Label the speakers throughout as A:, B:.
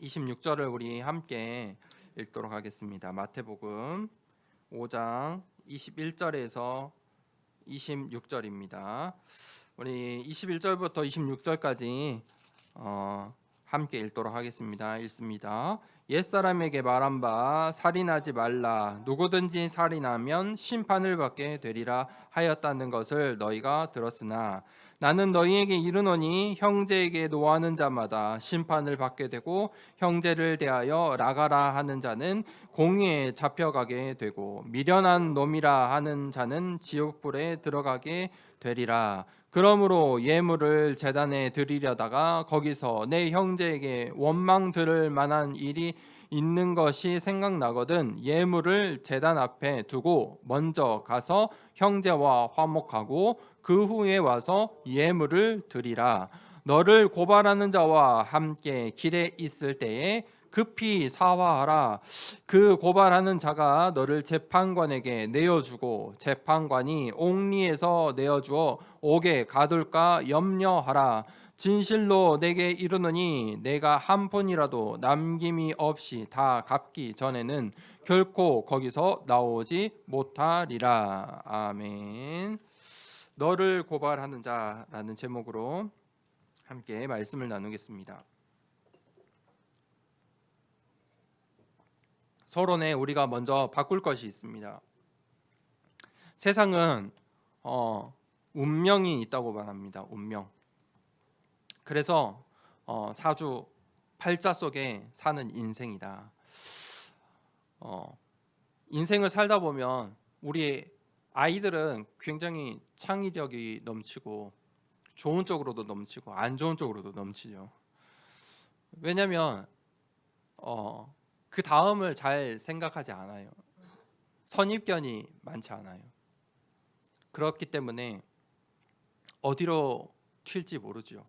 A: 26절을 우리 함께 읽도록 하겠습니다. 마태복음 5장 21절에서 26절입니다. 우리 21절부터 26절까지 함께 읽도록 하겠습니다. 읽습니다. 옛사람에게 말한 바 살인하지 말라. 누구든지 살인하면 심판을 받게 되리라 하였다는 것을 너희가 들었으나 나는 너희에게 이르노니 형제에게 노하는 자마다 심판을 받게 되고 형제를 대하여 나가라 하는 자는 공의에 잡혀가게 되고 미련한 놈이라 하는 자는 지옥불에 들어가게 되리라. 그러므로 예물을 제단에 드리려다가 거기서 내 형제에게 원망 들을 만한 일이 있는 것이 생각나거든 예물을 제단 앞에 두고 먼저 가서 형제와 화목하고 그 후에 와서 예물을 드리라. 너를 고발하는 자와 함께 길에 있을 때에 급히 사화하라. 그 고발하는 자가 너를 재판관에게 내어주고 재판관이 옥리에서 내어주어 옥에 가둘까 염려하라. 진실로 내게 이르노니 내가 한 푼이라도 남김이 없이 다 갚기 전에는 결코 거기서 나오지 못하리라. 아멘. 너를 고발하는 자라는 제목으로 함께 말씀을 나누겠습니다. 서론에 우리가 먼저 바꿀 것이 있습니다. 세상은 운명이 있다고 말합니다. 운명. 그래서 사주 팔자 속에 사는 인생이다. 인생을 살다 보면 우리 아이들은 굉장히 창의력이 넘치고 좋은 쪽으로도 넘치고 안 좋은 쪽으로도 넘치죠. 왜냐하면 그 다음을 잘 생각하지 않아요. 선입견이 많지 않아요. 그렇기 때문에 어디로 튈지 모르죠.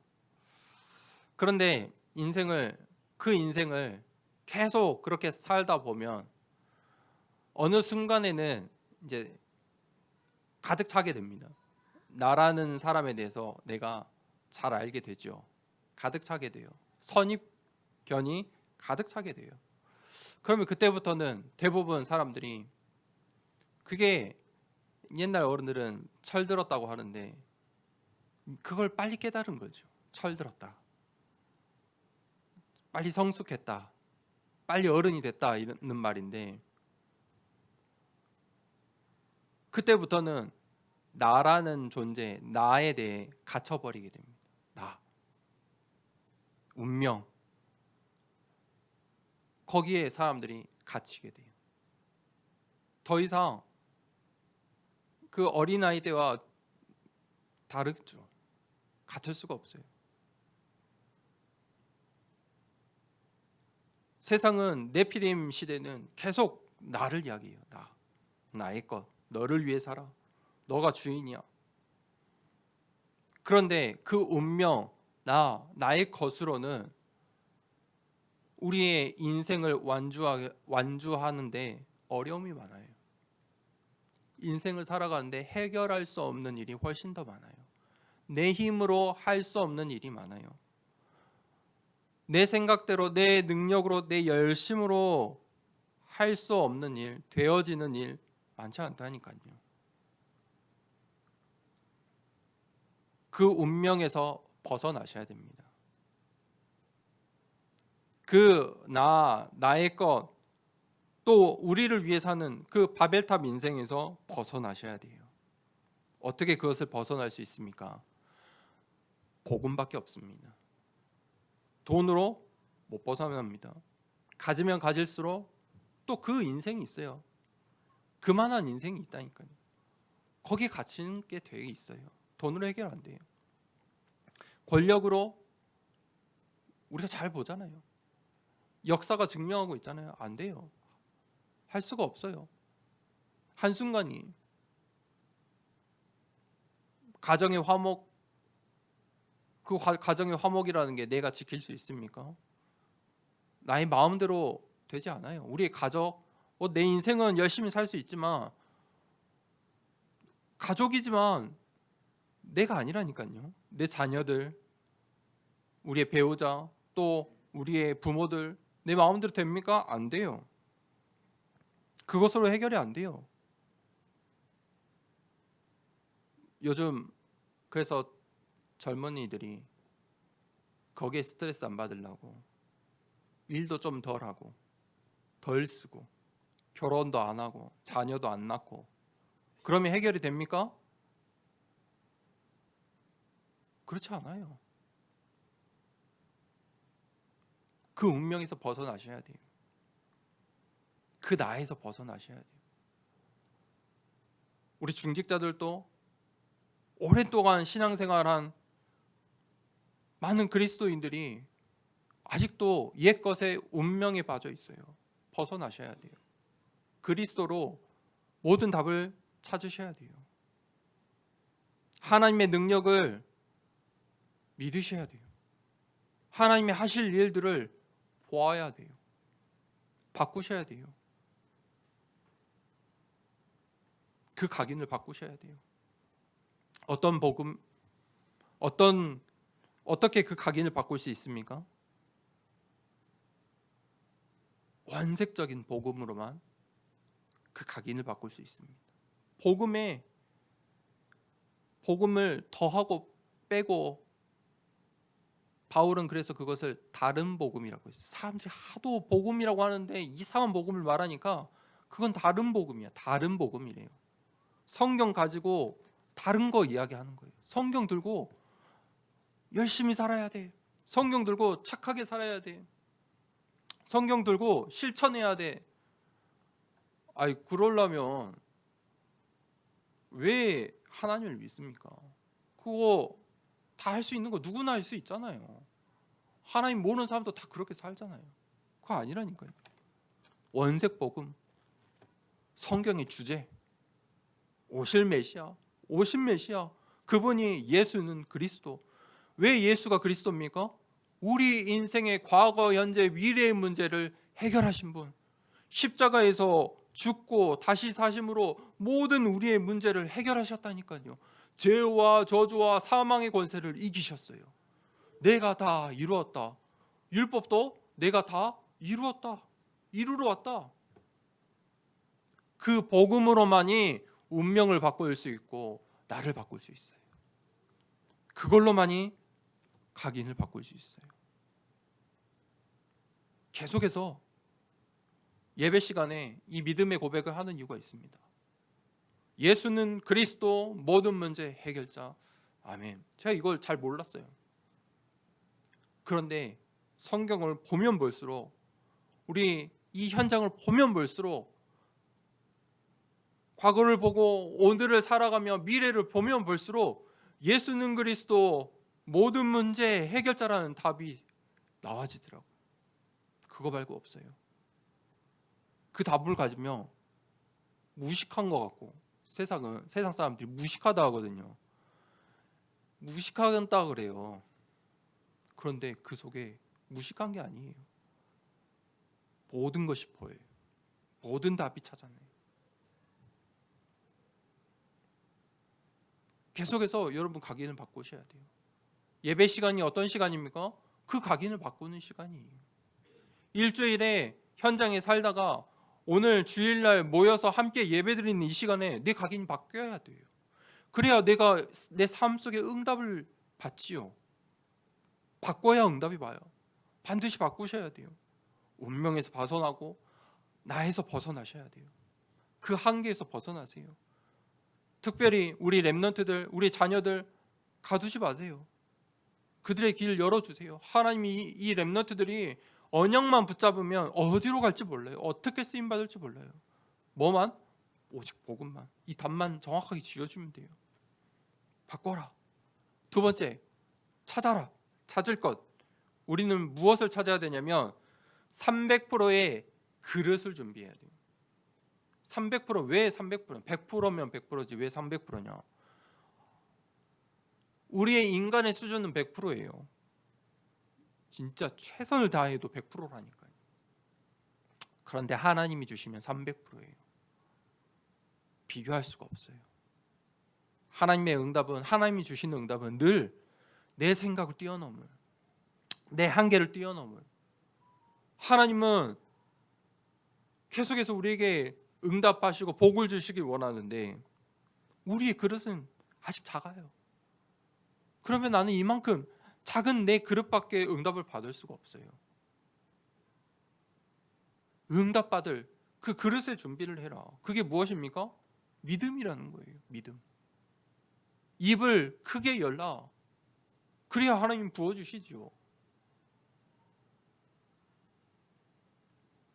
A: 그런데 그 인생을 계속 그렇게 살다 보면 어느 순간에는 이제 가득 차게 됩니다. 나라는 사람에 대해서 내가 잘 알게 되죠. 가득 차게 돼요. 선입견이 가득 차게 돼요. 그러면 그때부터는 대부분 사람들이 그게 옛날 어른들은 철들었다고 하는데 그걸 빨리 깨달은 거죠. 철들었다. 빨리 성숙했다. 빨리 어른이 됐다 이런 말인데 그때부터는 나라는 존재, 나에 대해 갇혀버리게 됩니다. 나, 운명, 거기에 사람들이 갇히게 돼요. 더 이상 그 어린아이 때와 다르죠. 같을 수가 없어요. 세상은 네피림 시대는 계속 나를 이야기해요. 나의 것, 너를 위해 살아. 너가 주인이야. 그런데 그 운명, 나의 것으로는 우리의 인생을 완주하는데 어려움이 많아요. 인생을 살아가는데 해결할 수 없는 일이 훨씬 더 많아요. 내 힘으로 할 수 없는 일이 많아요. 내 생각대로, 내 능력으로, 내 열심으로 할 수 없는 일, 되어지는 일 많지 않다니까요. 그 운명에서 벗어나셔야 됩니다. 나의 것, 또 우리를 위해 사는 그 바벨탑 인생에서 벗어나셔야 돼요. 어떻게 그것을 벗어날 수 있습니까? 복음밖에 없습니다. 돈으로 못 벗어납니다. 가지면 가질수록 또 그 인생이 있어요. 그만한 인생이 있다니까요. 거기에 갇히는 게 되게 있어요. 돈으로 해결 안 돼요. 권력으로 우리가 잘 보잖아요. 역사가 증명하고 있잖아요. 안 돼요. 할 수가 없어요. 한순간이 가정의 화목, 그 가정의 화목이라는 게 내가 지킬 수 있습니까? 나의 마음대로 되지 않아요. 우리의 가족, 내 인생은 열심히 살 수 있지만 가족이지만 내가 아니라니까요. 내 자녀들, 우리의 배우자, 또 우리의 부모들, 내 마음대로 됩니까? 안 돼요. 그것으로 해결이 안 돼요. 요즘 그래서 젊은이들이 거기에 스트레스 안 받으려고 일도 좀 덜 하고 덜 쓰고 결혼도 안 하고 자녀도 안 낳고 그러면 해결이 됩니까? 그렇지 않아요. 그 운명에서 벗어나셔야 돼요. 그 나에서 벗어나셔야 돼요. 우리 중직자들도 오랫동안 신앙생활한 많은 그리스도인들이 아직도 옛것의 운명에 빠져 있어요. 벗어나셔야 돼요. 그리스도로 모든 답을 찾으셔야 돼요. 하나님의 능력을 믿으셔야 돼요. 하나님이 하실 일들을 보아야 돼요. 바꾸셔야 돼요. 그 각인을 바꾸셔야 돼요. 어떤 복음, 어떻게 그 각인을 바꿀 수 있습니까? 원색적인 복음으로만 그 각인을 바꿀 수 있습니다. 복음을 더하고 빼고 바울은 그래서 그것을 다른 복음이라고 했어요. 사람들이 하도 복음이라고 하는데 이상한 복음을 말하니까 그건 다른 복음이야. 다른 복음이래요. 성경 가지고 다른 거 이야기하는 거예요. 성경 들고 열심히 살아야 돼. 성경 들고 착하게 살아야 돼. 성경 들고 실천해야 돼. 아이 그러려면 왜 하나님을 믿습니까? 그거 다 할 수 있는 거 누구나 할 수 있잖아요. 하나님 모르는 사람도 다 그렇게 살잖아요. 그거 아니라니까요. 원색 복음, 성경의 주제, 오실 메시아, 그분이 예수는 그리스도. 왜 예수가 그리스도입니까? 우리 인생의 과거, 현재, 미래의 문제를 해결하신 분. 십자가에서 죽고 다시 사심으로 모든 우리의 문제를 해결하셨다니까요. 죄와 저주와 사망의 권세를 이기셨어요. 내가 다 이루었다. 율법도 내가 다 이루러 왔다. 그 복음으로만이 운명을 바꿀 수 있고 나를 바꿀 수 있어요. 그걸로만이 각인을 바꿀 수 있어요. 계속해서 예배 시간에 이 믿음의 고백을 하는 이유가 있습니다. 예수는 그리스도, 모든 문제 해결자. 아멘. 제가 이걸 잘 몰랐어요. 그런데 성경을 보면 볼수록, 우리 이 현장을 보면 볼수록, 과거를 보고 오늘을 살아가며 미래를 보면 볼수록 예수는 그리스도, 모든 문제 해결자라는 답이 나와지더라고요. 그거 말고 없어요. 그 답을 가지면 무식한 것 같고, 세상 사람들이 무식하다 하거든요. 무식하다 그래요. 그런데 그 속에 무식한 게 아니에요. 모든 것이 보여요. 모든 답이 찾아내요. 계속해서 여러분 각인을 바꾸셔야 돼요. 예배 시간이 어떤 시간입니까? 그 각인을 바꾸는 시간이에요. 일주일에 현장에 살다가 오늘 주일날 모여서 함께 예배드리는 이 시간에 내 각인이 바뀌어야 돼요. 그래야 내가 내 삶 속에 응답을 받지요. 바꿔야 응답이 와요. 반드시 바꾸셔야 돼요. 운명에서 벗어나고 나에서 벗어나셔야 돼요. 그 한계에서 벗어나세요. 특별히 우리 렘넌트들, 우리 자녀들 가두지 마세요. 그들의 길을 열어주세요. 하나님이 이 렘넌트들이 언약만 붙잡으면 어디로 갈지 몰라요. 어떻게 쓰임받을지 몰라요. 뭐만? 오직 복음만. 이 답만 정확하게 쥐어주면 돼요. 바꿔라. 두 번째, 찾아라. 찾을 것. 우리는 무엇을 찾아야 되냐면 300%의 그릇을 준비해야 돼요. 300%, 왜 300%? 100%면 100%지 왜 300%냐? 우리의 인간의 수준은 100%예요. 진짜 최선을 다해도 100%라니까요. 그런데 하나님이 주시면 300%예요. 비교할 수가 없어요. 하나님이 주시는 응답은 늘 내 생각을 뛰어넘을, 내 한계를 뛰어넘을, 하나님은 계속해서 우리에게 응답하시고 복을 주시길 원하는데 우리의 그릇은 아직 작아요. 그러면 나는 이만큼 작은 내 그릇밖에 응답을 받을 수가 없어요. 응답받을 그 그릇의 준비를 해라. 그게 무엇입니까? 믿음이라는 거예요. 믿음. 입을 크게 열라. 그래야 하나님 부어주시죠.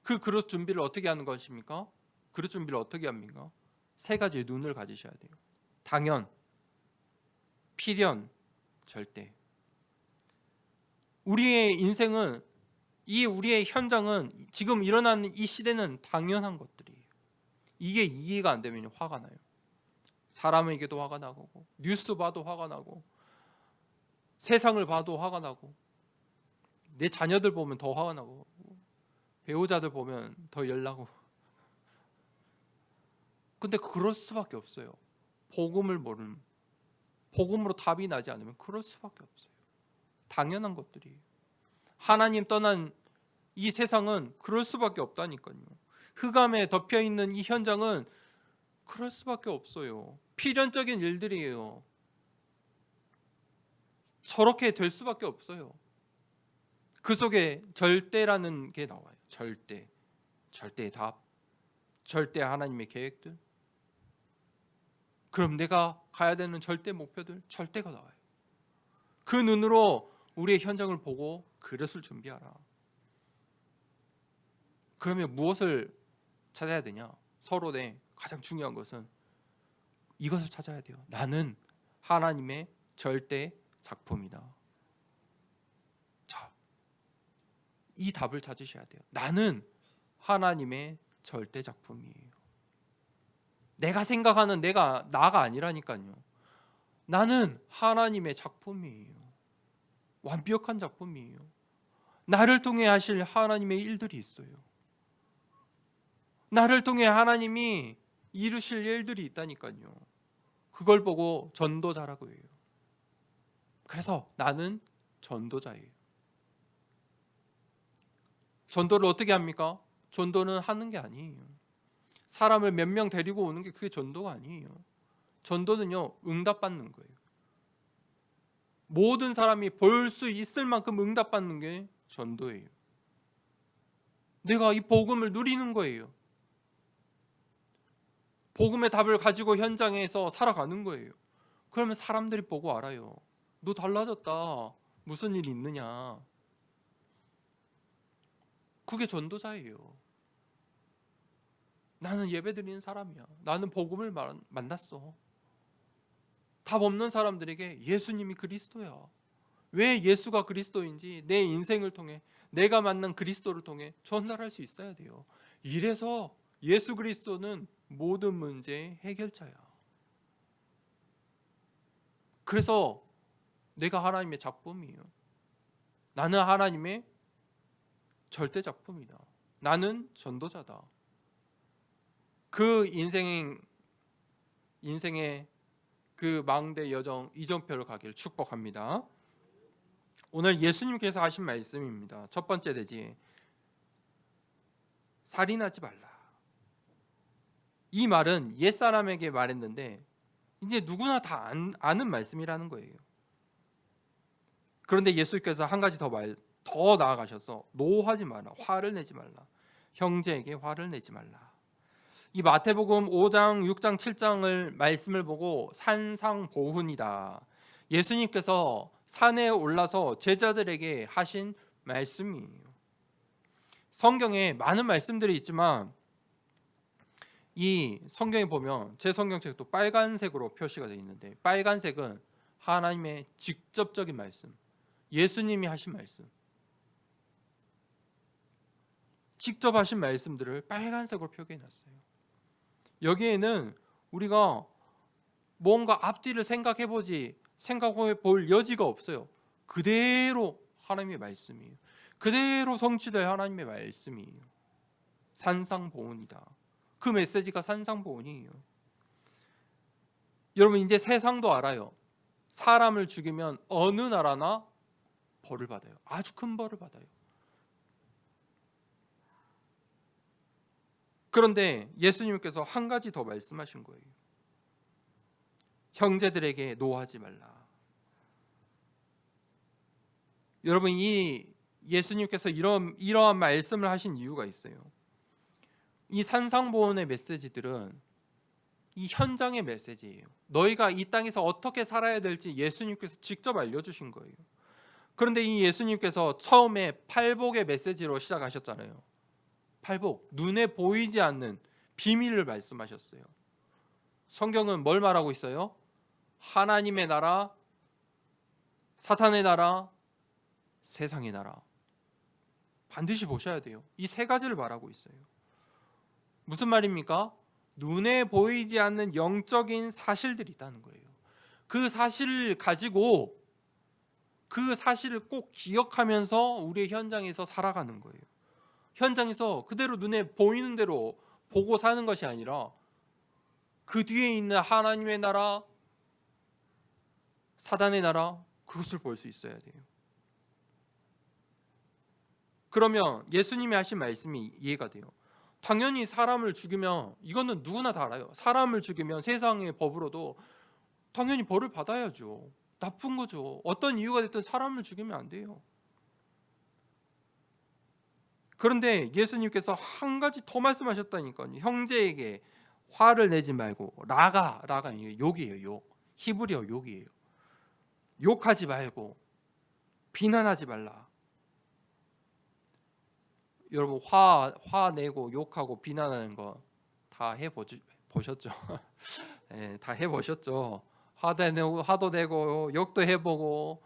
A: 그 그릇 준비를 어떻게 하는 것입니까? 그릇 준비를 어떻게 합니까? 세 가지의 눈을 가지셔야 돼요. 당연, 필연, 절대. 우리의 인생은, 이 우리의 현장은, 지금 일어나는 이 시대는 당연한 것들이에요. 이게 이해가 안 되면 화가 나요. 사람에게도 화가 나고, 뉴스 봐도 화가 나고, 세상을 봐도 화가 나고, 내 자녀들 보면 더 화가 나고, 배우자들 보면 더 열나고. 근데 그럴 수밖에 없어요. 복음을 모르는, 복음으로 답이 나지 않으면 그럴 수밖에 없어요. 당연한 것들이에요. 하나님 떠난 이 세상은 그럴 수밖에 없다니까요. 흑암에 덮여있는 이 현장은 그럴 수밖에 없어요. 필연적인 일들이에요. 저렇게 될 수밖에 없어요. 그 속에 절대라는 게 나와요. 절대. 절대의 답. 절대 하나님의 계획들. 그럼 내가 가야 되는 절대 목표들, 절대가 나와요. 그 눈으로 우리의 현장을 보고 그릇을 준비하라. 그러면 무엇을 찾아야 되냐? 서론에 가장 중요한 것은 이것을 찾아야 돼요. 나는 하나님의 절대 작품이다. 자, 이 답을 찾으셔야 돼요. 나는 하나님의 절대 작품이에요. 내가 생각하는 나가 아니라니까요. 나는 하나님의 작품이에요. 완벽한 작품이에요. 나를 통해 하실 하나님의 일들이 있어요. 나를 통해 하나님이 이루실 일들이 있다니까요. 그걸 보고 전도자라고 해요. 그래서 나는 전도자예요. 전도를 어떻게 합니까? 전도는 하는 게 아니에요. 사람을 몇 명 데리고 오는 게 그게 전도가 아니에요. 전도는요, 응답받는 거예요. 모든 사람이 볼 수 있을 만큼 응답받는 게 전도예요. 내가 이 복음을 누리는 거예요. 복음의 답을 가지고 현장에서 살아가는 거예요. 그러면 사람들이 보고 알아요. 너 달라졌다. 무슨 일이 있느냐. 그게 전도자예요. 나는 예배드리는 사람이야. 나는 복음을 만났어. 답 없는 사람들에게 예수님이 그리스도야. 왜 예수가 그리스도인지 내 인생을 통해, 내가 만난 그리스도를 통해 전달할 수 있어야 돼요. 이래서 예수 그리스도는 모든 문제의 해결자야. 그래서 내가 하나님의 작품이에요. 나는 하나님의 절대 작품이다. 나는 전도자다. 그 인생의 그 망대 여정 이정표를 가길 축복합니다. 오늘 예수님께서 하신 말씀입니다. 첫 번째 대지, 살인하지 말라. 이 말은 옛사람에게 말했는데 이제 누구나 다 아는 말씀이라는 거예요. 그런데 예수께서 한 가지 더 나아가셔서 노하지 말라, 화를 내지 말라, 형제에게 화를 내지 말라. 이 마태복음 5장, 6장, 7장을 말씀을 보고 산상보훈이다. 예수님께서 산에 올라서 제자들에게 하신 말씀이에요. 성경에 많은 말씀들이 있지만 이 성경에 보면 제 성경책도 빨간색으로 표시가 되어 있는데, 빨간색은 하나님의 직접적인 말씀, 예수님이 하신 말씀, 직접 하신 말씀들을 빨간색으로 표기해 놨어요. 여기에는 우리가 뭔가 앞뒤를 생각해 볼 여지가 없어요. 그대로 하나님의 말씀이에요. 그대로 성취될 하나님의 말씀이에요. 산상보훈이다. 그 메시지가 산상보훈이에요. 여러분, 이제 세상도 알아요. 사람을 죽이면 어느 나라나 벌을 받아요. 아주 큰 벌을 받아요. 그런데 예수님께서 한 가지 더 말씀하신 거예요. 형제들에게 노하지 말라. 여러분, 이 예수님께서 이러한 말씀을 하신 이유가 있어요. 이 산상보훈의 메시지들은 이 현장의 메시지예요. 너희가 이 땅에서 어떻게 살아야 될지 예수님께서 직접 알려주신 거예요. 그런데 이 예수님께서 처음에 팔복의 메시지로 시작하셨잖아요. 팔복, 눈에 보이지 않는 비밀을 말씀하셨어요. 성경은 뭘 말하고 있어요? 하나님의 나라, 사탄의 나라, 세상의 나라. 반드시 보셔야 돼요. 이 세 가지를 말하고 있어요. 무슨 말입니까? 눈에 보이지 않는 영적인 사실들이 있다는 거예요. 그 사실을 가지고 그 사실을 꼭 기억하면서 우리의 현장에서 살아가는 거예요. 현장에서 그대로 눈에 보이는 대로 보고 사는 것이 아니라 그 뒤에 있는 하나님의 나라, 사단의 나라, 그것을 볼 수 있어야 돼요. 그러면 예수님이 하신 말씀이 이해가 돼요. 당연히 사람을 죽이면, 이거는 누구나 다 알아요. 사람을 죽이면 세상의 법으로도 당연히 벌을 받아야죠. 나쁜 거죠. 어떤 이유가 됐든 사람을 죽이면 안 돼요. 그런데 예수님께서 한 가지 더 말씀하셨다니까요. 형제에게 화를 내지 말고, 라가 욕이에요. 욕. 히브리어 욕이에요. 욕하지 말고 비난하지 말라. 여러분, 화 내고 욕하고 비난하는 거 다 해보셨죠? 네, 다 해보셨죠? 화도 내고 욕도 해보고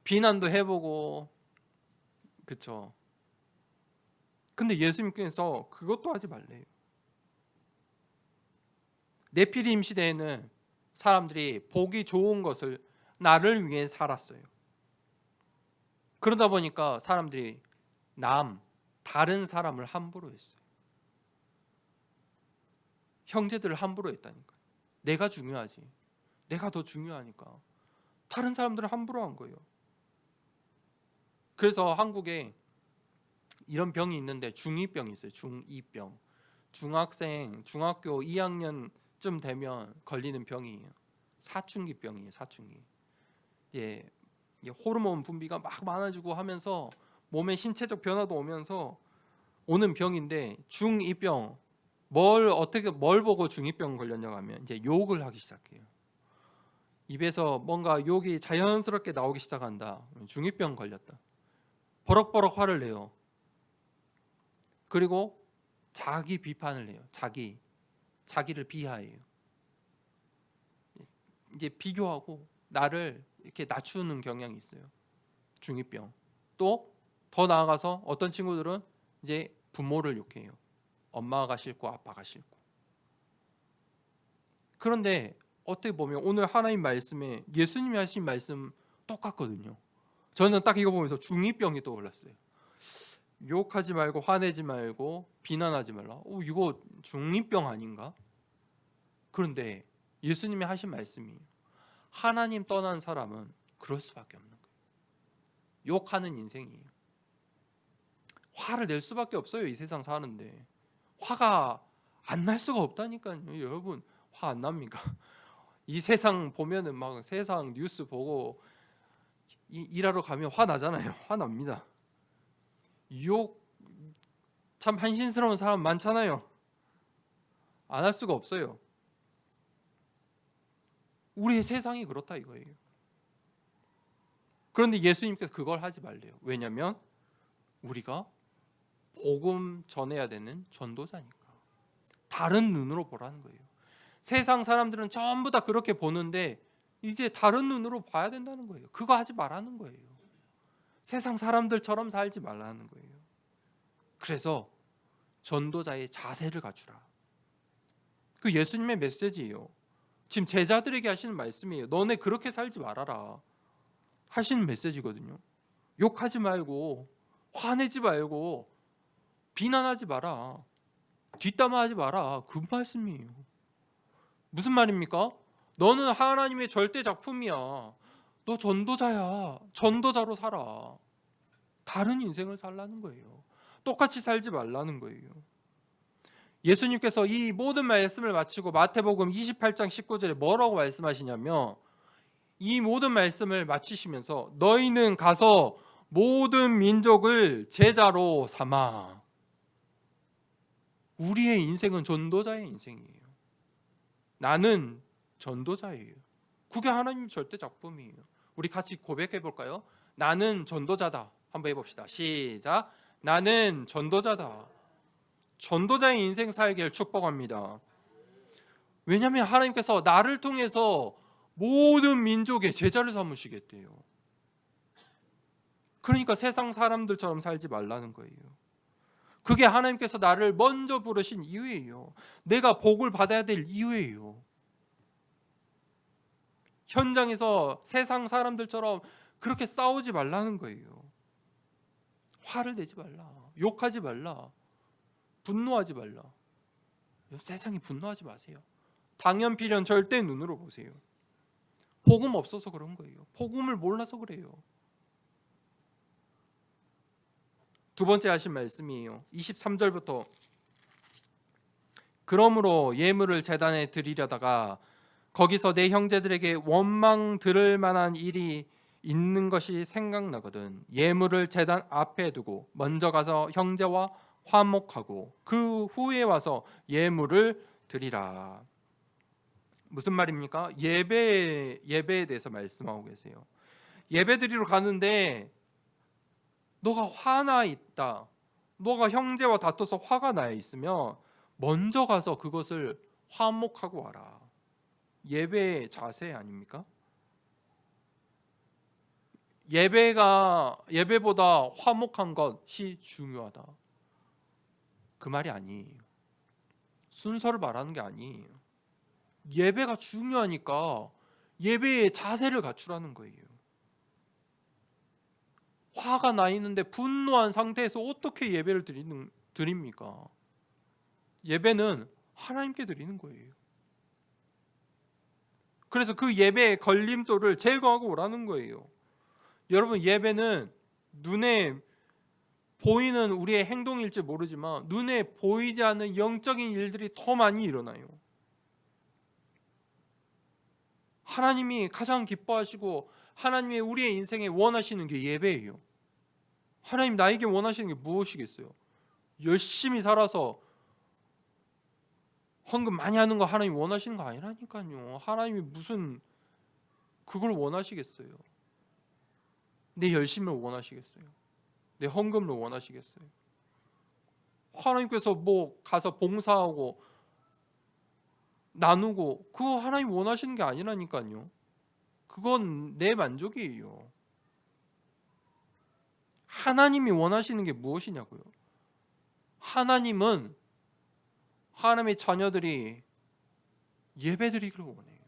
A: 비난도 해보고, 그쵸? 근데 예수님께서 그것도 하지 말래요. 네피림 시대에는 사람들이 보기 좋은 것을 나를 위해 살았어요. 그러다 보니까 사람들이 다른 사람을 함부로 했어요. 형제들을 함부로 했다니까요. 내가 중요하지. 내가 더 중요하니까 다른 사람들을 함부로 한 거예요. 그래서 한국에 이런 병이 있는데, 중2병이 있어요. 중2병. 중학교 2학년쯤 되면 걸리는 병이에요. 사춘기병이에요. 사춘기. 예, 호르몬 분비가 막 많아지고 하면서 몸에 신체적 변화도 오면서 오는 병인데, 중2병. 뭘 보고 중2병 걸렸냐고 하면 이제 욕을 하기 시작해요. 입에서 뭔가 욕이 자연스럽게 나오기 시작한다. 중2병 걸렸다. 버럭버럭 화를 내요. 그리고 자기 비판을 해요. 자기를 비하해요. 이제 비교하고 나를 이렇게 낮추는 경향이 있어요. 중2병. 또 더 나아가서 어떤 친구들은 이제 부모를 욕해요. 엄마가 싫고 아빠가 싫고. 그런데 어떻게 보면 오늘 하나님 말씀에 예수님이 하신 말씀 똑같거든요. 저는 딱 이거 보면서 중2병이 떠올랐어요. 욕하지 말고 화내지 말고 비난하지 말라. 이거 중2병 아닌가? 그런데 예수님이 하신 말씀이, 하나님 떠난 사람은 그럴 수밖에 없는 거예요. 욕하는 인생이에요. 화를 낼 수밖에 없어요. 이 세상 사는데 화가 안 날 수가 없다니까요. 여러분, 화 안 납니까? 이 세상 보면은 막 세상 뉴스 보고 일하러 가면 화 나잖아요. 화 납니다. 욕 참 한심스러운 사람 많잖아요. 안 할 수가 없어요. 우리의 세상이 그렇다 이거예요. 그런데 예수님께서 그걸 하지 말래요. 왜냐하면 우리가 복음 전해야 되는 전도자니까. 다른 눈으로 보라는 거예요. 세상 사람들은 전부 다 그렇게 보는데 이제 다른 눈으로 봐야 된다는 거예요. 그거 하지 말라는 거예요. 세상 사람들처럼 살지 말라는 거예요. 그래서 전도자의 자세를 갖추라. 그 예수님의 메시지예요. 지금 제자들에게 하시는 말씀이에요. 너네 그렇게 살지 말아라 하시는 메시지거든요. 욕하지 말고 화내지 말고 비난하지 마라. 뒷담화하지 마라. 그 말씀이에요. 무슨 말입니까? 너는 하나님의 절대 작품이야. 너 전도자야. 전도자로 살아. 다른 인생을 살라는 거예요. 똑같이 살지 말라는 거예요. 예수님께서 이 모든 말씀을 마치고 마태복음 28장 19절에 뭐라고 말씀하시냐면, 이 모든 말씀을 마치시면서 너희는 가서 모든 민족을 제자로 삼아. 우리의 인생은 전도자의 인생이에요. 나는 전도자예요. 그게 하나님 절대 작품이에요. 우리 같이 고백해 볼까요? 나는 전도자다. 한번 해봅시다. 시작. 나는 전도자다. 전도자의 인생 살기를 축복합니다. 왜냐하면 하나님께서 나를 통해서 모든 민족의 제자를 삼으시겠대요. 그러니까 세상 사람들처럼 살지 말라는 거예요. 그게 하나님께서 나를 먼저 부르신 이유예요. 내가 복을 받아야 될 이유예요. 현장에서 세상 사람들처럼 그렇게 싸우지 말라는 거예요. 화를 내지 말라. 욕하지 말라. 분노하지 말라. 세상에 분노하지 마세요. 당연필연 절대 눈으로 보세요. 복음 없어서 그런 거예요. 복음을 몰라서 그래요. 두 번째 하신 말씀이에요. 23절부터 그러므로 예물을 제단에 드리려다가 거기서 내 형제들에게 원망 들을 만한 일이 있는 것이 생각나거든. 예물을 제단 앞에 두고 먼저 가서 형제와 화목하고 그 후에 와서 예물을 드리라. 무슨 말입니까? 예배에 대해서 말씀하고 계세요. 예배 드리러 가는데 너가 화나 있다, 너가 형제와 다퉈서 화가 나 있으면 먼저 가서 그것을 화목하고 와라. 예배의 자세 아닙니까? 예배보다 화목한 것이 중요하다, 그 말이 아니에요. 순서를 말하는 게 아니에요. 예배가 중요하니까 예배의 자세를 갖추라는 거예요. 화가 나 있는데 분노한 상태에서 어떻게 예배를 드립니까? 예배는 하나님께 드리는 거예요. 그래서 그 예배의 걸림돌을 제거하고 오라는 거예요. 여러분, 예배는 눈에 보이는 우리의 행동일지 모르지만 눈에 보이지 않는 영적인 일들이 더 많이 일어나요. 하나님이 가장 기뻐하시고 하나님이 우리의 인생에 원하시는 게 예배예요. 하나님 나에게 원하시는 게 무엇이겠어요? 열심히 살아서 헌금 많이 하는 거 하나님 원하시는 거 아니라니까요. 하나님이 무슨 그걸 원하시겠어요? 내 열심을 원하시겠어요? 내 헌금을 원하시겠어요? 하나님께서 뭐 가서 봉사하고 나누고 그거 하나님 원하시는 게 아니라니까요. 그건 내 만족이에요. 하나님이 원하시는 게 무엇이냐고요? 하나님은 하나님의 자녀들이 예배드리기를 원해요.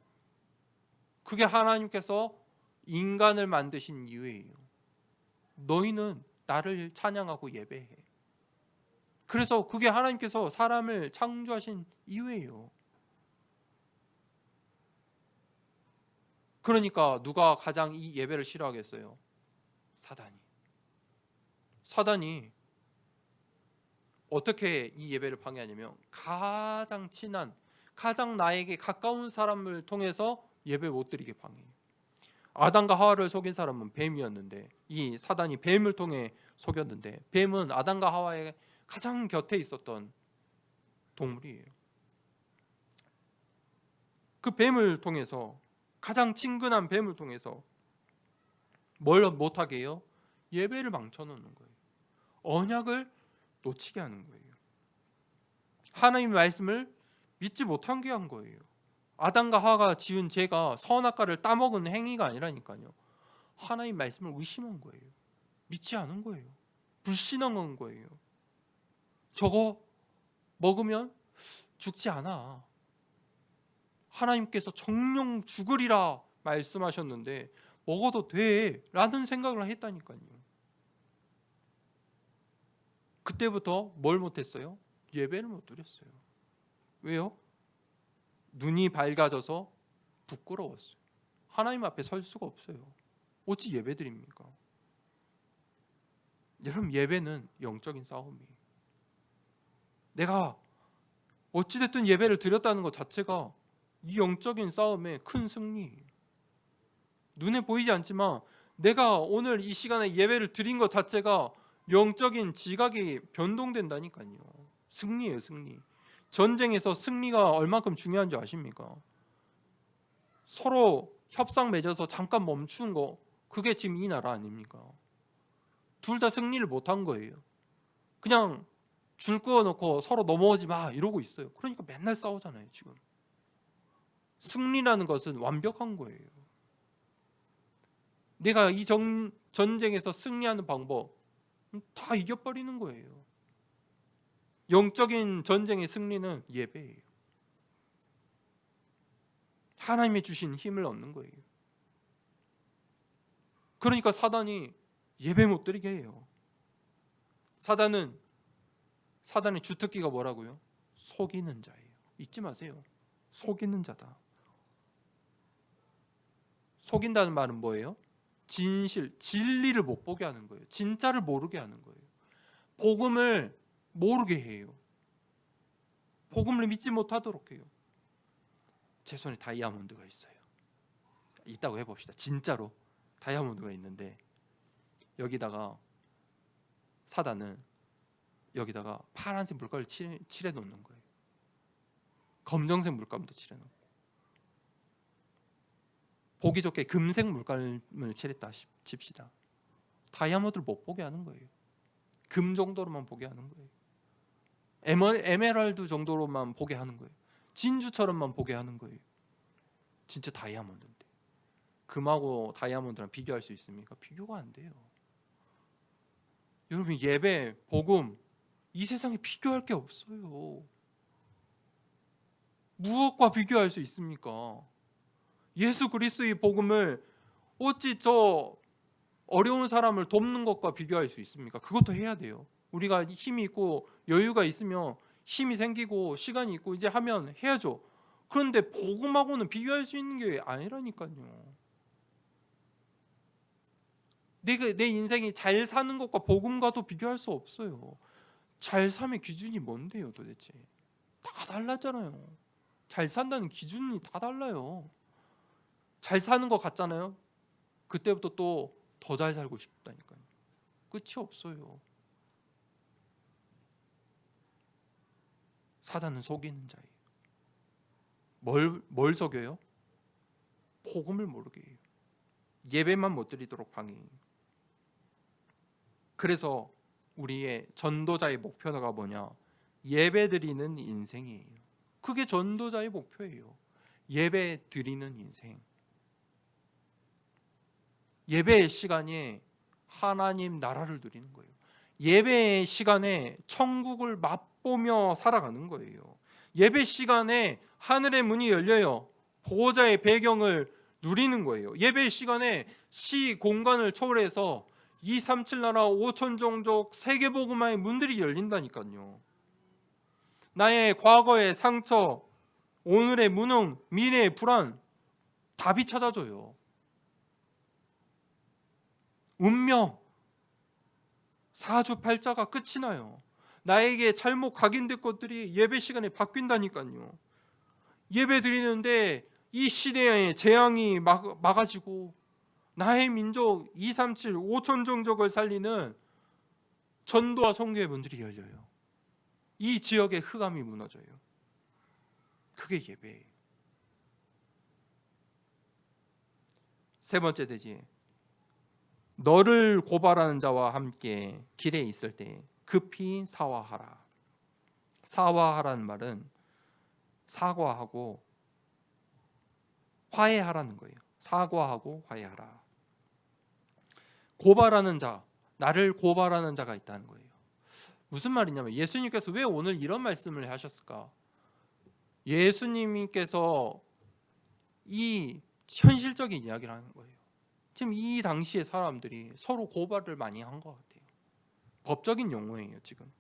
A: 그게 하나님께서 인간을 만드신 이유예요. 너희는 나를 찬양하고 예배해. 그래서 그게 하나님께서 사람을 창조하신 이유예요. 그러니까 누가 가장 이 예배를 싫어하겠어요? 사단이 어떻게 이 예배를 방해하냐면 가장 친한, 가장 나에게 가까운 사람을 통해서 예배 못 드리게 방해해요. 아담과 하와를 속인 사람은 뱀이었는데, 이 사단이 뱀을 통해 속였는데, 뱀은 아담과 하와의 가장 곁에 있었던 동물이에요. 그 뱀을 통해서, 가장 친근한 뱀을 통해서 뭘 못하게 해요? 예배를 망쳐놓는 거예요. 언약을 놓치게 하는 거예요. 하나님의 말씀을 믿지 못하게 한 거예요. 아담과 하와가 지은 죄가 선악과를 따먹은 행위가 아니라니까요. 하나님 말씀을 의심한 거예요. 믿지 않은 거예요. 불신한 거예요. 저거 먹으면 죽지 않아. 하나님께서 정령 죽으리라 말씀하셨는데 먹어도 돼 라는 생각을 했다니까요. 그때부터 뭘 못했어요? 예배를 못 드렸어요. 왜요? 눈이 밝아져서 부끄러웠어요. 하나님 앞에 설 수가 없어요. 어찌 예배 드립니까? 여러분, 예배는 영적인 싸움이에요. 내가 어찌됐든 예배를 드렸다는 것 자체가 이 영적인 싸움의 큰 승리. 눈에 보이지 않지만 내가 오늘 이 시간에 예배를 드린 것 자체가 영적인 지각이 변동된다니까요. 승리예요, 승리. 전쟁에서 승리가 얼마큼 중요한지 아십니까? 서로 협상 맺어서 잠깐 멈춘 거, 그게 지금 이 나라 아닙니까? 둘 다 승리를 못한 거예요. 그냥 줄 그어놓고 서로 넘어오지 마 이러고 있어요. 그러니까 맨날 싸우잖아요. 지금 승리라는 것은 완벽한 거예요. 내가 이 전쟁에서 승리하는 방법 다 이겨버리는 거예요. 영적인 전쟁의 승리는 예배예요. 하나님이 주신 힘을 얻는 거예요. 그러니까 사단이 예배 못 드리게 해요. 사단의 주특기가 뭐라고요? 속이는 자예요. 잊지 마세요. 속이는 자다. 속인다는 말은 뭐예요? 진실, 진리를 못 보게 하는 거예요. 진짜를 모르게 하는 거예요. 복음을 모르게 해요. 복음을 믿지 못하도록 해요. 제 손에 다이아몬드가 있어요. 있다고 해봅시다. 진짜로 다이아몬드가 있는데 여기다가 사단은 여기다가 파란색 물감을 칠해 놓는 거예요. 검정색 물감도 칠해 놓고 보기 좋게 금색 물감을 칠했다 칩시다. 다이아몬드를 못 보게 하는 거예요. 금 정도로만 보게 하는 거예요. 에메랄드 정도로만 보게 하는 거예요. 진주처럼만 보게 하는 거예요. 진짜 다이아몬드인데 금하고 다이아몬드랑 비교할 수 있습니까? 비교가 안 돼요. 여러분 예배, 복음 이 세상에 비교할 게 없어요. 무엇과 비교할 수 있습니까? 예수 그리스도의 복음을 어찌 저 어려운 사람을 돕는 것과 비교할 수 있습니까? 그것도 해야 돼요. 우리가 힘이 있고 여유가 있으면 힘이 생기고 시간이 있고 이제 하면 해야죠. 그런데 복음하고는 비교할 수 있는 게 아니라니까요. 내 인생이 잘 사는 것과 복음과도 비교할 수 없어요. 잘 삶의 기준이 뭔데요 도대체? 다 달랐잖아요. 잘 산다는 기준이 다 달라요. 잘 사는 것 같잖아요. 그때부터 또 더 잘 살고 싶다니까요. 끝이 없어요. 사단은 속이는 자예요. 뭘 속여요? 복음을 모르게 해요. 예배만 못 드리도록 방해해요. 그래서 우리의 전도자의 목표가 뭐냐? 예배 드리는 인생이에요. 그게 전도자의 목표예요. 예배 드리는 인생. 예배의 시간에 하나님 나라를 누리는 거예요. 예배의 시간에 천국을 맛보며 살아가는 거예요. 예배 시간에 하늘의 문이 열려요. 보호자의 배경을 누리는 거예요. 예배 시간에 시 공간을 초월해서 237 나라 5천 종족 세계복음화의 문들이 열린다니까요. 나의 과거의 상처, 오늘의 무능, 미래의 불안 답이 찾아져요. 운명, 사주팔자가 끝이 나요. 나에게 잘못 각인된 것들이 예배 시간에 바뀐다니까요. 예배 드리는데 이 시대의 재앙이 막아지고 나의 민족 237 5천 종족을 살리는 전도와 선교의 문들이 열려요. 이 지역의 흑암이 무너져요. 그게 예배예요. 세 번째 대지, 너를 고발하는 자와 함께 길에 있을 때 급히 사화하라. 사화하라는 말은 사과하고 화해하라는 거예요. 사과하고 화해하라. 고발하는 자, 나를 고발하는 자가 있다는 거예요. 무슨 말이냐면 예수님께서 왜 오늘 이런 말씀을 하셨을까? 예수님께서 이 현실적인 이야기를 하는 거예요. 지금 이 당시의 사람들이 서로 고발을 많이 한 것 같아요. 법적인 용어예요. 지금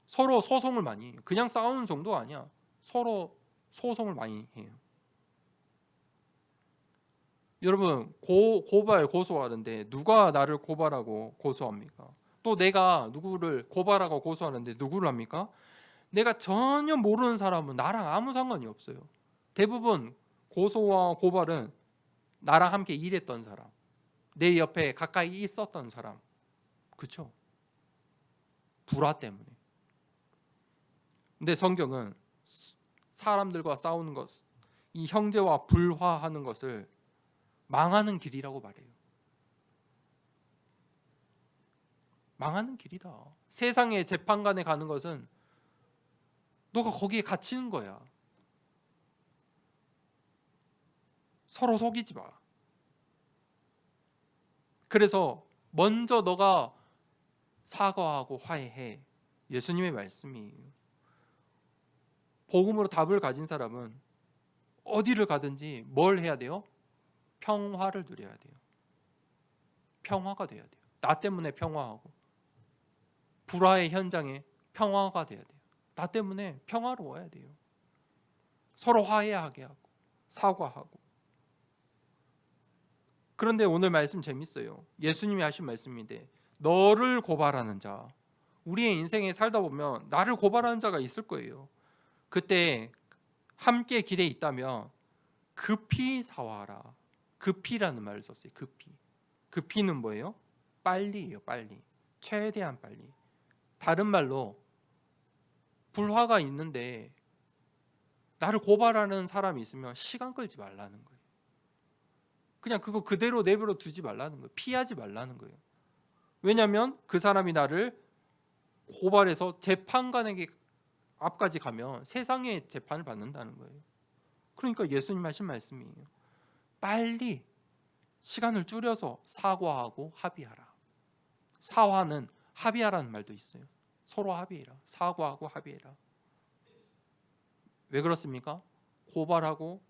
A: 서로 소송을 많이 해요. 그냥 싸우는 정도 아니야. 서로 소송을 많이 해요. 여러분 고발 고소하는데 누가 나를 고발하고 고소합니까? 또 내가 누구를 고발하고 고소하는데 누구를 합니까? 내가 전혀 모르는 사람은 나랑 아무 상관이 없어요. 대부분 고소와 고발은 나랑 함께 일했던 사람, 내 옆에 가까이 있었던 사람, 그렇죠? 불화 때문에. 근데 성경은 사람들과 싸우는 것, 이 형제와 불화하는 것을 망하는 길이라고 말해요. 망하는 길이다. 세상의 재판관에 가는 것은 너가 거기에 갇히는 거야. 서로 속이지 마. 그래서 먼저 너가 사과하고 화해해. 예수님의 말씀이에요. 복음으로 답을 가진 사람은 어디를 가든지 뭘 해야 돼요? 평화를 누려야 돼요. 평화가 돼야 돼요. 나 때문에 평화하고, 불화의 현장에 평화가 돼야 돼요. 나 때문에 평화로워야 돼요. 서로 화해하게 하고 사과하고. 그런데 오늘 말씀 재밌어요. 예수님이 하신 말씀인데, 너를 고발하는 자, 우리의 인생에 살다 보면 나를 고발하는 자가 있을 거예요. 그때 함께 길에 있다면 급히 사와라. 급히라는 말을 썼어요. 급히. 급히는 뭐예요? 빨리예요. 빨리. 최대한 빨리. 다른 말로 불화가 있는데 나를 고발하는 사람이 있으면 시간 끌지 말라는 거예요. 그냥 그거 그대로 내버려 두지 말라는 거예요. 피하지 말라는 거예요. 왜냐하면 그 사람이 나를 고발해서 재판관에게 앞까지 가면 세상의 재판을 받는다는 거예요. 그러니까 예수님 하신 말씀이에요. 빨리 시간을 줄여서 사과하고 합의하라. 사화는 합의하라는 말도 있어요. 서로 합의해라. 사과하고 합의해라. 왜 그렇습니까? 고발하고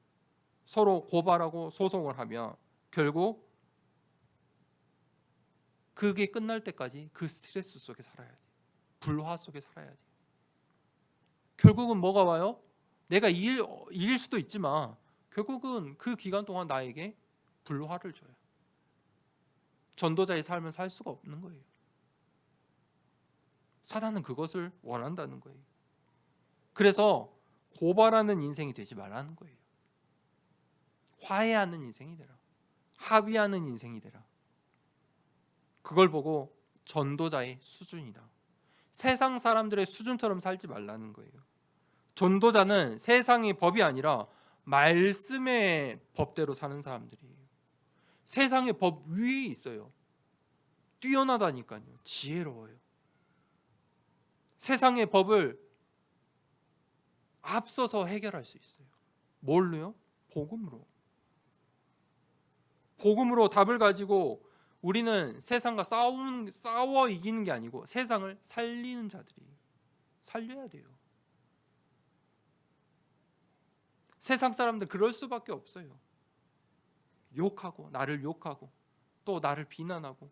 A: 서로 고발하고 소송을 하면 결국 그게 끝날 때까지 그 스트레스 속에 살아야 돼. 불화 속에 살아야 돼. 결국은 뭐가 와요? 내가 이길 수도 있지만 결국은 그 기간 동안 나에게 불화를 줘요. 전도자의 삶을 살 수가 없는 거예요. 사단은 그것을 원한다는 거예요. 그래서 고발하는 인생이 되지 말라는 거예요. 화해하는 인생이 되라. 합의하는 인생이 되라. 그걸 보고 전도자의 수준이다. 세상 사람들의 수준처럼 살지 말라는 거예요. 전도자는 세상의 법이 아니라 말씀의 법대로 사는 사람들이에요. 세상의 법 위에 있어요. 뛰어나다니까요. 지혜로워요. 세상의 법을 앞서서 해결할 수 있어요. 뭘로요? 복음으로. 복음으로 답을 가지고 우리는 세상과 싸워 이기는 게 아니고 세상을 살리는 자들이에요. 살려야 돼요. 세상 사람들 그럴 수밖에 없어요. 욕하고 나를 욕하고 또 나를 비난하고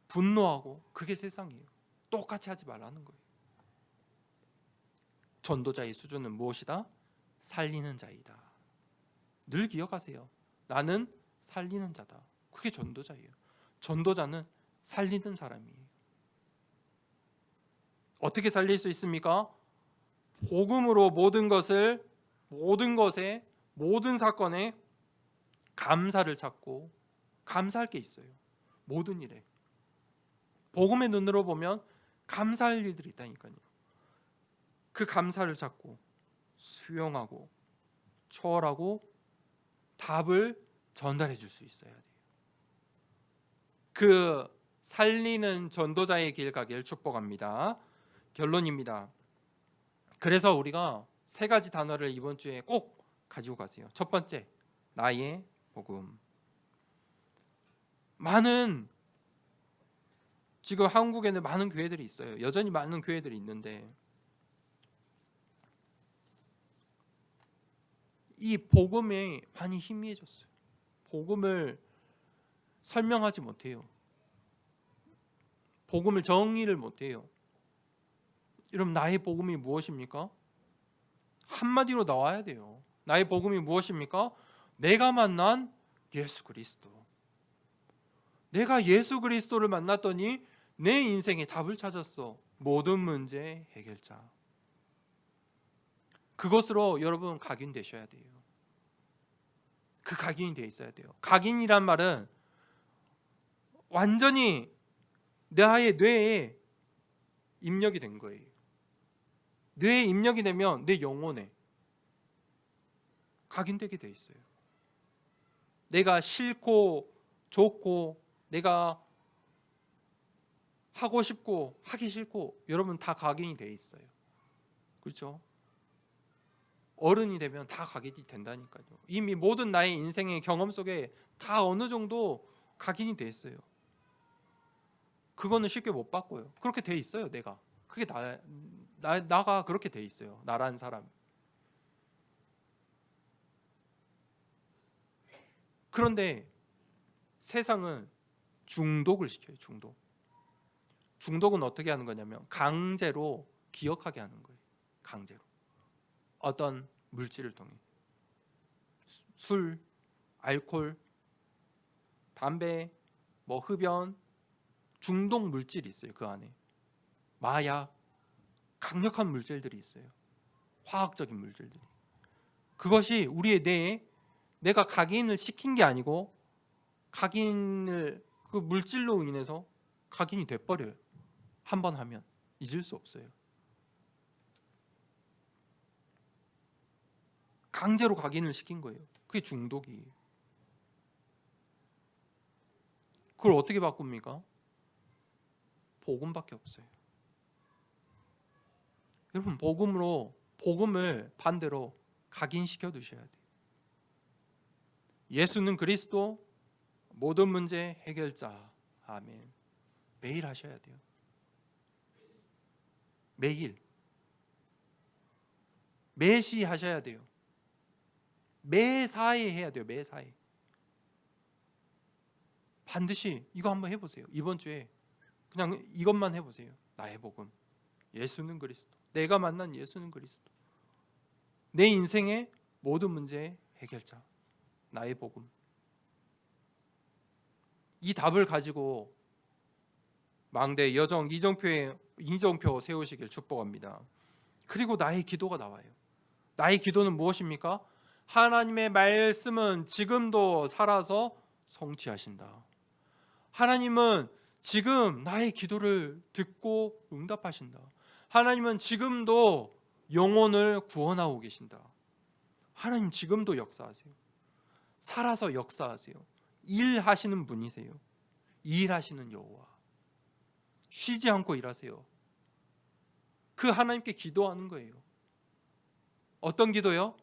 A: 분노하고, 그게 세상이에요. 똑같이 하지 말라는 거예요. 전도자의 수준은 무엇이다? 살리는 자이다. 늘 기억하세요. 나는 살리는 자다. 그게 전도자예요. 전도자는 살리는 사람이에요. 어떻게 살릴 수 있습니까? 복음으로 모든 것에, 모든 사건에 감사를 찾고, 감사할 게 있어요. 모든 일에. 복음의 눈으로 보면 감사할 일들이 있다니까요. 그 감사를 찾고 수용하고 초월하고 답을 전달해 줄 수 있어야 돼요. 그 살리는 전도자의 길 가길 축복합니다. 결론입니다. 그래서 우리가 세 가지 단어를 이번 주에 꼭 가지고 가세요. 첫 번째, 나의 복음. 지금 한국에는 많은 교회들이 있어요. 여전히 많은 교회들이 있는데 이 복음에 많이 희미해졌어요. 복음을 설명하지 못해요. 복음을 정의를 못해요. 여러분, 나의 복음이 무엇입니까? 한마디로 나와야 돼요. 나의 복음이 무엇입니까? 내가 만난 예수 그리스도. 내가 예수 그리스도를 만났더니 내 인생에 답을 찾았어. 모든 문제 해결자. 그것으로 여러분 각인되셔야 돼요. 그 각인이 돼 있어야 돼요. 각인이란 말은 완전히 나의 뇌에 입력이 된 거예요. 뇌에 입력이 되면 내 영혼에 각인되게 돼 있어요. 내가 싫고 좋고, 내가 하고 싶고 하기 싫고, 여러분 다 각인이 돼 있어요. 그렇죠? 어른이 되면 다 각인이 된다니까요. 이미 모든 나의 인생의 경험 속에 다 어느 정도 각인이 돼 있어요. 그거는 쉽게 못 바꿔요. 그렇게 돼 있어요. 내가 그게 나가 그렇게 돼 있어요. 나라는 사람. 그런데 세상은 중독을 시켜요. 중독은 어떻게 하는 거냐면 강제로 기억하게 하는 거예요. 강제로 어떤 물질을 통해 술, 알코올, 담배, 뭐 흡연, 중독 물질이 있어요. 그 안에 마약, 강력한 물질들이 있어요. 화학적인 물질들이. 그것이 우리의 뇌에 내가 각인을 시킨 게 아니고 각인을 그 물질로 인해서 각인이 돼버려요. 한 번 하면 잊을 수 없어요. 강제로 각인을 시킨 거예요. 그게 중독이에요. 그걸 어떻게 바꿉니까? 복음밖에 없어요. 여러분 복음을 반대로 각인시켜 두셔야 돼요. 예수는 그리스도, 모든 문제 해결자. 아멘. 매일 하셔야 돼요. 매일 매시 하셔야 돼요. 매사에 해야 돼요. 매사에. 반드시 이거 한번 해보세요. 이번 주에 그냥 이것만 해보세요. 나의 복음, 예수는 그리스도, 내가 만난 예수는 그리스도, 내 인생의 모든 문제의 해결자, 나의 복음. 이 답을 가지고 망대 여정 이정표 세우시길 축복합니다. 그리고 나의 기도가 나와요. 나의 기도는 무엇입니까? 하나님의 말씀은 지금도 살아서 성취하신다. 하나님은 지금 나의 기도를 듣고 응답하신다. 하나님은 지금도 영혼을 구원하고 계신다. 하나님 지금도 역사하세요. 살아서 역사하세요. 일하시는 분이세요. 일하시는 여호와. 쉬지 않고 일하세요. 그 하나님께 기도하는 거예요. 어떤 기도요?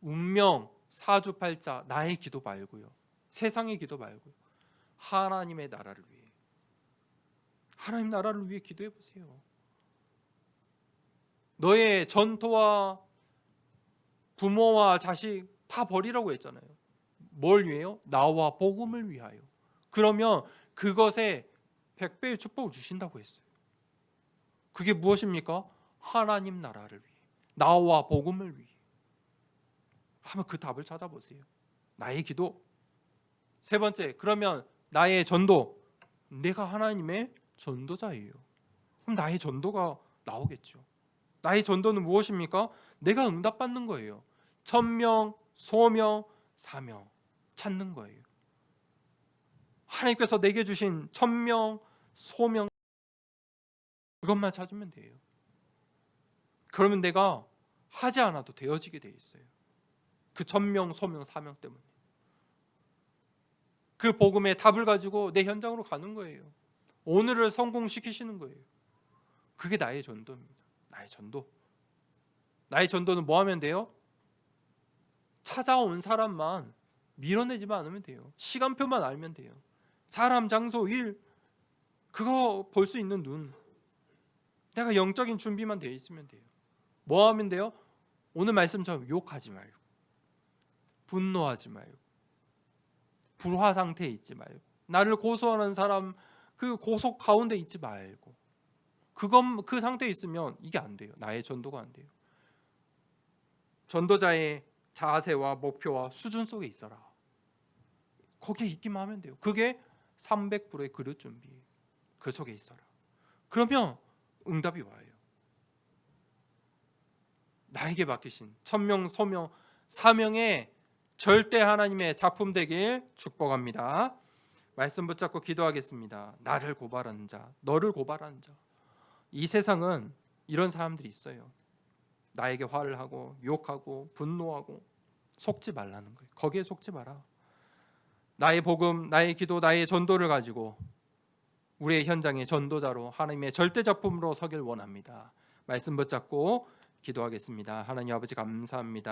A: 운명, 사주팔자, 나의 기도 말고요. 세상의 기도 말고요. 하나님의 나라를 위해. 하나님 나라를 위해 기도해 보세요. 너의 전토와 부모와 자식 다 버리라고 했잖아요. 뭘 위해요? 나와 복음을 위하여. 그러면 그것에 100배의 축복을 주신다고 했어요. 그게 무엇입니까? 하나님 나라를 위해, 나와 복음을 위해. 한번 그 답을 찾아보세요. 나의 기도. 세 번째, 그러면 나의 전도. 내가 하나님의 전도자예요. 그럼 나의 전도가 나오겠죠. 나의 전도는 무엇입니까? 내가 응답받는 거예요. 천명, 소명, 사명 찾는 거예요. 하나님께서 내게 주신 천명, 소명, 그것만 찾으면 돼요. 그러면 내가 하지 않아도 되어지게 돼 있어요. 그 천명, 소명, 사명 때문에. 그 복음의 답을 가지고 내 현장으로 가는 거예요. 오늘을 성공시키시는 거예요. 그게 나의 전도입니다. 나의 전도. 나의 전도는 뭐 하면 돼요? 찾아온 사람만 밀어내지만 않으면 돼요. 시간표만 알면 돼요. 사람, 장소, 일, 그거 볼 수 있는 눈. 내가 영적인 준비만 되어 있으면 돼요. 뭐 하면 돼요? 오늘 말씀처럼 욕하지 말고, 분노하지 말고, 불화 상태에 있지 말고, 나를 고소하는 사람 그 고속 가운데 있지 말고, 그 상태에 있으면 이게 안 돼요. 나의 전도가 안 돼요. 전도자의 자세와 목표와 수준 속에 있어라. 거기에 있기만 하면 돼요. 그게 300불의 그릇 준비. 그 속에 있어라. 그러면 응답이 와요. 나에게 맡기신 천명 소명 사명의 절대 하나님의 작품 되길 축복합니다. 말씀 붙잡고 기도하겠습니다. 나를 고발하는 자, 너를 고발하는 자. 이 세상은 이런 사람들이 있어요. 나에게 화를 하고 욕하고 분노하고 속지 말라는 거예요. 거기에 속지 마라. 나의 복음, 나의 기도, 나의 전도를 가지고 우리의 현장의 전도자로 하나님의 절대 작품으로 서길 원합니다. 말씀 붙잡고 기도하겠습니다. 하나님 아버지 감사합니다.